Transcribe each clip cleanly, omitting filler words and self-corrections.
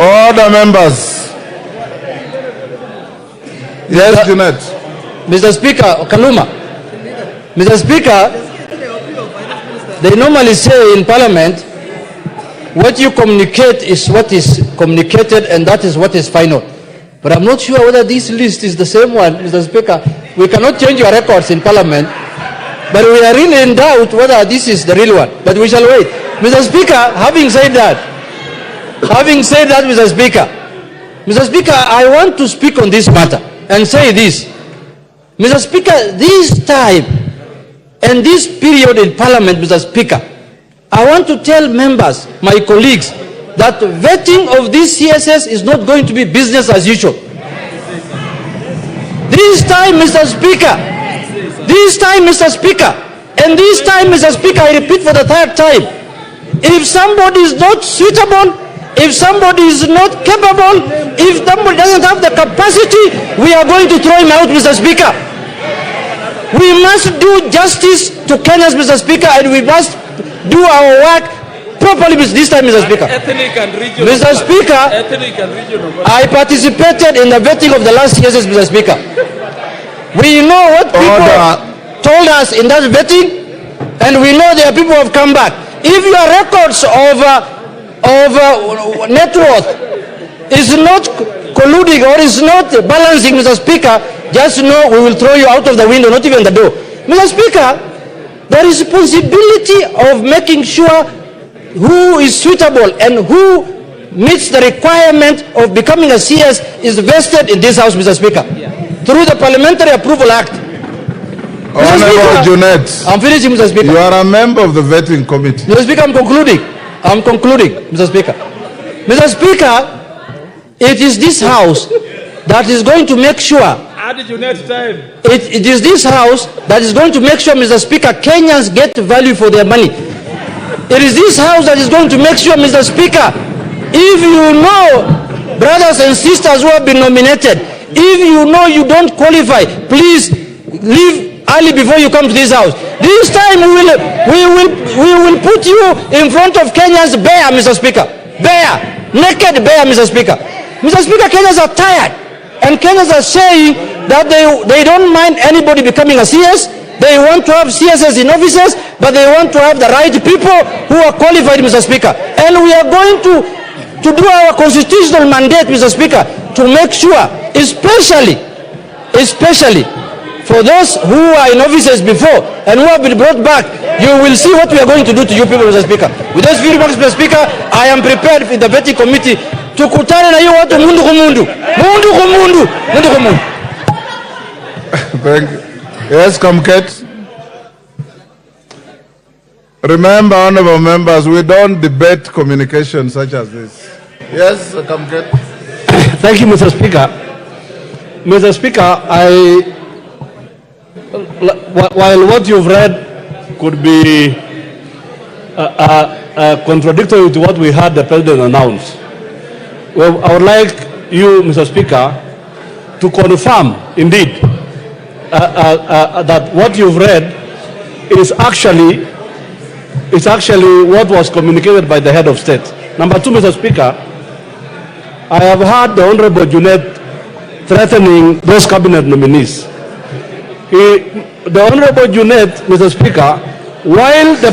Order, members. Yes, Junet. Mr. Speaker, Kaluma. Mr. Speaker, they normally say in Parliament, what you communicate is what is communicated, and that is what is final. But I'm not sure whether this list is the same one, Mr. Speaker. We cannot change your records in Parliament, but we are really in doubt whether this is the real one. But we shall wait. Mr. Speaker, having said that, Mr. Speaker, I want to speak on this matter and say this. Mr. Speaker, this time and this period in Parliament, Mr. Speaker, I want to tell members, my colleagues, that vetting of this CSS is not going to be business as usual. This time, Mr. Speaker, and this time, Mr. Speaker, I repeat for the third time, if somebody is not suitable, if somebody is not capable, if somebody doesn't have the capacity, we are going to throw him out, Mr. Speaker. We must do justice to Kenyans, Mr. Speaker, and we must do our work properly this time, Mr. Speaker. Mr. Speaker, I participated in the vetting of the last CSS, Mr. Speaker. We know what people told us in that vetting, and we know there are people who have come back. If your records of net worth is not colluding or is not balancing, Mr. Speaker, just know we will throw you out of the window, not even the door. Mr. Speaker, the responsibility of making sure who is suitable and who meets the requirement of becoming a CS is vested in this House, Mr. Speaker, through the Parliamentary Approval Act. Honorable Junet, I'm finishing, Mr. Speaker. You are a member of the vetting committee. Mr. Speaker, I'm concluding, Mr. Speaker. Mr. Speaker, it is this House that is going to make sure it is this House that is going to make sure, Mr. Speaker, Kenyans get value for their money. It is this House that is going to make sure, Mr. Speaker, if you know brothers and sisters who have been nominated, if you know you don't qualify, please leave early before you come to this House. This time we will put you in front of Kenyans bare, Mr. Speaker. Bare, naked bare, Mr. Speaker. Mr. Speaker, Kenyans are tired, and Kenyans are saying that they don't mind anybody becoming a CS. They want to have CSS in offices, but they want to have the right people who are qualified, Mr. Speaker. And we are going to do our constitutional mandate, Mr. Speaker, to make sure, especially for those who are in offices before and who have been brought back, you will see what we are going to do to you people, Mr. Speaker. With those few remarks, Mr. Speaker, I am prepared for the vetting committee to kutana na hiyo watu mundu kumundu. Thank you. Yes, Kamket. Remember, honorable members, we don't debate communication such as this. Yes, Kamket. Thank you, Mr. Speaker. Mr. Speaker, while what you've read could be contradictory to what we had the President announce, well, I would like you, Mr. Speaker, to confirm, indeed, that what you've read is actually what was communicated by the head of state. Number two, Mr. Speaker, I have heard the Honorable Junet threatening those cabinet nominees. The Honorable Junet, Mr. Speaker, while the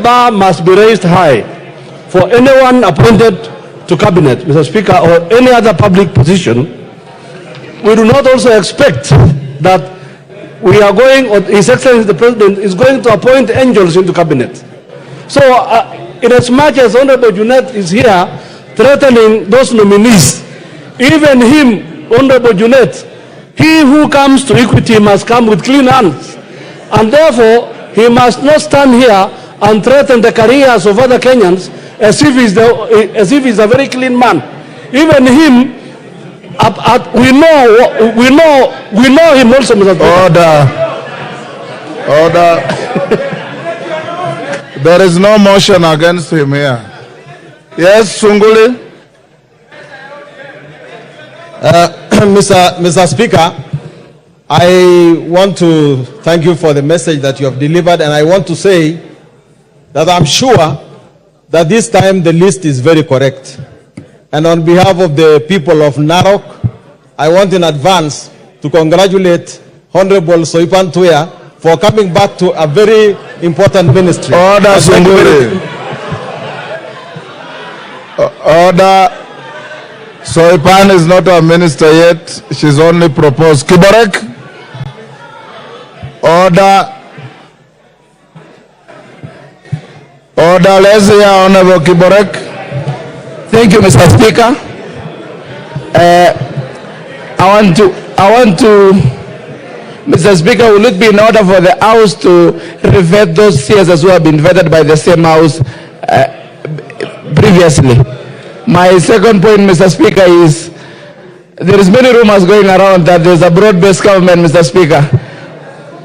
bar must be raised high for anyone appointed to cabinet, Mr. Speaker, or any other public position, we do not also expect that we are going, or His Excellency the President is going to appoint angels into cabinet. So, in as much as Honorable Junet is here threatening those nominees, even him, Honorable Junet, he who comes to equity must come with clean hands. And therefore, he must not stand here and threaten the careers of other Kenyans as if he's a very clean man. Even him, we know him also, Mr. Order. There is no motion against him here. Yes, Sunguli. Mr. Speaker, I want to thank you for the message that you have delivered, and I want to say that I'm sure that this time the list is very correct. And on behalf of the people of Narok, I want in advance to congratulate Honorable Soipan Tuya for coming back to a very important ministry. Order, Sunguri. Order. Soipan is not a minister yet. She's only proposed. Kiborek. Order. Order, let's hear Honorable Kiborek. Thank you, Mr. Speaker. I want to, Mr. Speaker, will it be in order for the House to revet those CSs who have been vetted by the same House previously? My second point, Mr. Speaker, is there is many rumors going around that there's a broad-based government, Mr. Speaker.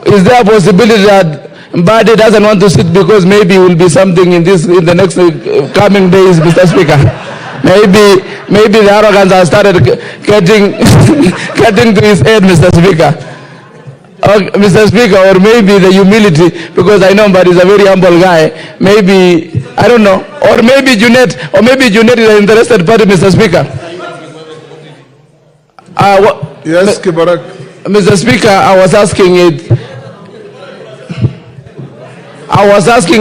Is there a possibility that Mbadi doesn't want to sit because maybe it will be something in the next coming days, Mr. Speaker? Maybe the arrogance has started getting getting to his head, Mr. Speaker. Mr. Speaker, or maybe the humility, because I know Mbadi is a very humble guy. Maybe, I don't know, or maybe Junet is an interested party, Mr. Speaker. Yes, Kiborek. Mr. Speaker, I was asking,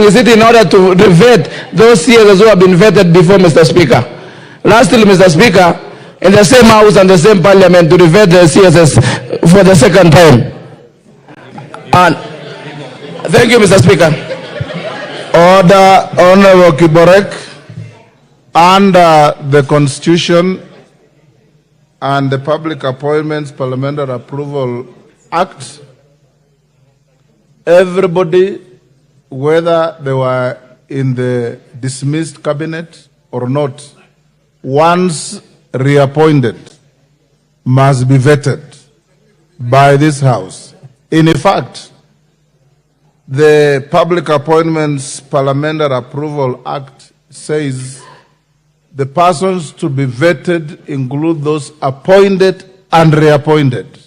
is it in order to revet those CSs who have been vetted before, Mr. Speaker? Lastly, Mr. Speaker, in the same House and the same Parliament to revet the CSs for the second time. And thank you, Mr. Speaker. Order, Honorable Kiborek. Under the Constitution and the Public Appointments Parliamentary Approval Act, everybody, whether they were in the dismissed cabinet or not, once reappointed, must be vetted by this House. In fact, the Public Appointments Parliamentary Approval Act says the persons to be vetted include those appointed and reappointed.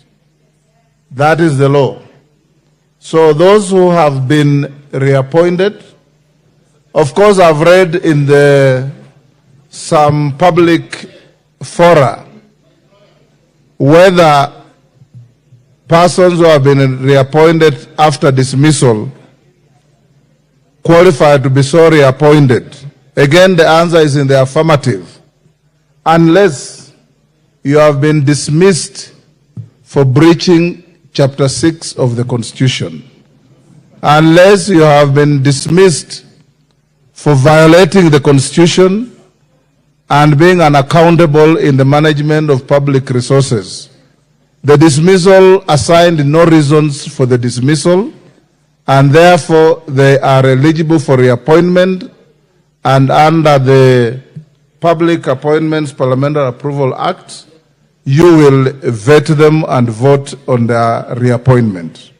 That is the law. So those who have been reappointed, of course, I've read in some public fora whether persons who have been reappointed after dismissal qualify to be so reappointed. Again, the answer is in the affirmative. Unless you have been dismissed for breaching Chapter 6 of the Constitution. Unless you have been dismissed for violating the Constitution and being unaccountable in the management of public resources. The dismissal assigned no reasons for the dismissal, and therefore they are eligible for reappointment, and under the Public Appointments Parliamentary Approval Act, you will vet them and vote on their reappointment.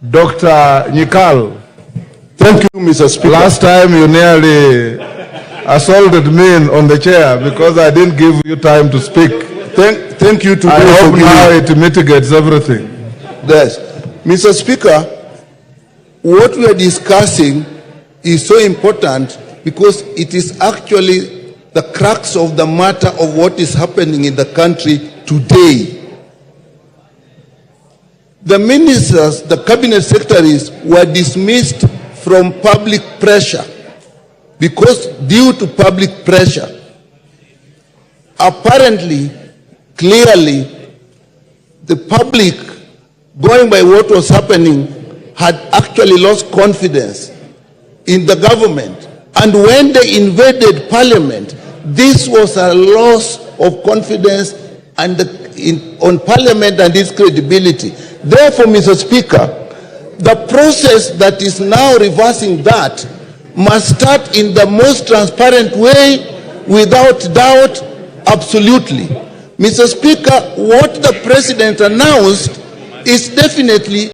Dr. Nyikal. Thank you, Mr. Speaker. Last time you nearly assaulted me on the chair because I didn't give you time to speak. Thank you today. I hope now it mitigates everything. Yes. Mr. Speaker, what we are discussing is so important because it is actually the crux of the matter of what is happening in the country today. The ministers, the cabinet secretaries were dismissed from public pressure because due to public pressure. Apparently, clearly, the public, going by what was happening, had actually lost confidence in the government. And when they invaded parliament, this was a loss of confidence and on parliament and its credibility. Therefore, Mr. Speaker, the process that is now reversing that must start in the most transparent way, without doubt, absolutely. Mr. Speaker, what the President announced is definitely